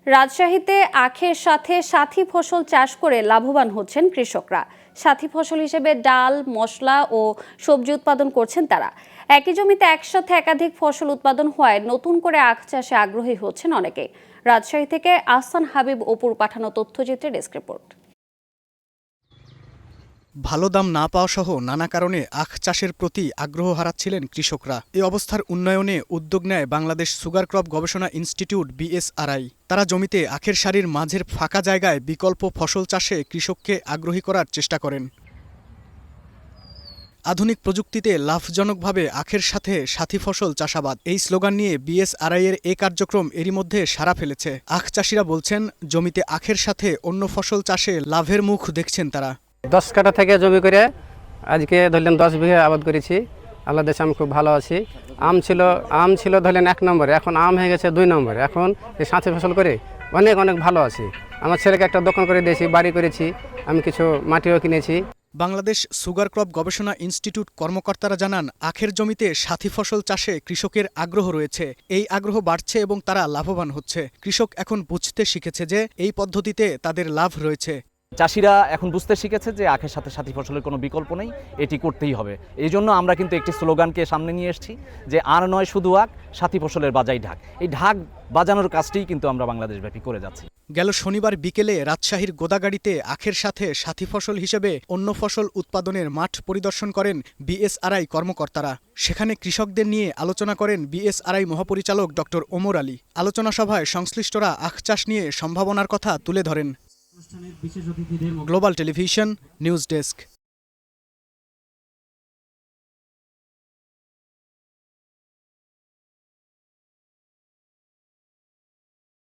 রাজশাহীতে আখের সাথে সাথী ফসল চাষ করে লাভবান হচ্ছেন কৃষকরা। সাথী ফসল হিসেবে ডাল, মশলা ও সবজি উৎপাদন করছেন তারা। একই জমিতে একসাথে একাধিক ফসল উৎপাদন হওয়ায় নতুন করে আখ চাষে আগ্রহী হচ্ছেন অনেকে। রাজশাহী থেকে আহসান হাবিব অপুর পাঠানো তথ্যচিত্রে ডেস্ক রিপোর্ট। ভালো দাম না পাওয়া সহ নানা কারণে আখ চাষের প্রতি আগ্রহ হারাচ্ছিলেন কৃষকরা। এই অবস্থার উন্নয়নে উদ্যোগ নেয় বাংলাদেশ সুগার ক্রপ গবেষণা ইনস্টিটিউট BSRI। তারা জমিতে আখের সারির মাঝের ফাঁকা জায়গায় বিকল্প ফসল চাষে কৃষককে আগ্রহী করার চেষ্টা করেন। আধুনিক প্রযুক্তিতে লাভজনকভাবে আখের সাথে সাথী ফসল চাষাবাদ, এই স্লোগান নিয়ে BSRI এর এই কার্যক্রম এরই মধ্যে সাড়া ফেলেছে। আখ চাষিরা বলছেন, জমিতে আখের সাথে অন্য ফসল চাষে লাভের মুখ দেখছেন তারা। 10 কাঠা থেকে জমি করে আজকে ধরলেন 10 বিঘা আবাদ করেছি। আল্লাহ দেশে আমি খুব ভালো আছি। আম ছিল ধরলেন 1 নম্বরে, এখন আম হয়ে গেছে 2 নম্বরে। এখন এই সাথী ফসল করে অনেক ভালো আছি। আমার ছেলেকে একটা দোকান করে দিয়েছি, বাড়ি করেছি, আমি কিছু মাটিও কিনেছি। বাংলাদেশ সুগার ক্রপ গবেষণা ইনস্টিটিউট কর্মকর্তারা জানান, আখের জমিতে সাথী ফসল চাষে কৃষকের আগ্রহ রয়েছে। এই আগ্রহ বাড়ছে এবং তারা লাভবান হচ্ছে। কৃষক এখন বুঝতে শিখেছে যে এই পদ্ধতিতে তাদের লাভ রয়েছে। চাষিরা এখন বুঝতে শিখেছে যে আখের সাথে সাথী ফসলের কোনো বিকল্প নেই, এটি করতেই হবে। এই জন্য আমরা কিন্তু একটি স্লোগানকে সামনে নিয়ে এসেছি যে আর নয় শুধু আখ, সাথী ফসলের বাজাই ঢাক। এই ঢাক বাজানোর কাজটিই কিন্তু আমরা বাংলাদেশব্যাপী করে যাচ্ছি। গেল শনিবার বিকেলে রাজশাহীর গোদাগাড়িতে আখের সাথে সাথী ফসল হিসেবে অন্য ফসল উৎপাদনের মাঠ পরিদর্শন করেন BSRI কর্মকর্তারা। সেখানে কৃষকদের নিয়ে আলোচনা করেন BSRI মহাপরিচালক ডক্টর ওমর আলী। আলোচনা সভায় সংশ্লিষ্টরা আখ চাষ নিয়ে সম্ভাবনার কথা তুলে ধরেন। Global television news desk.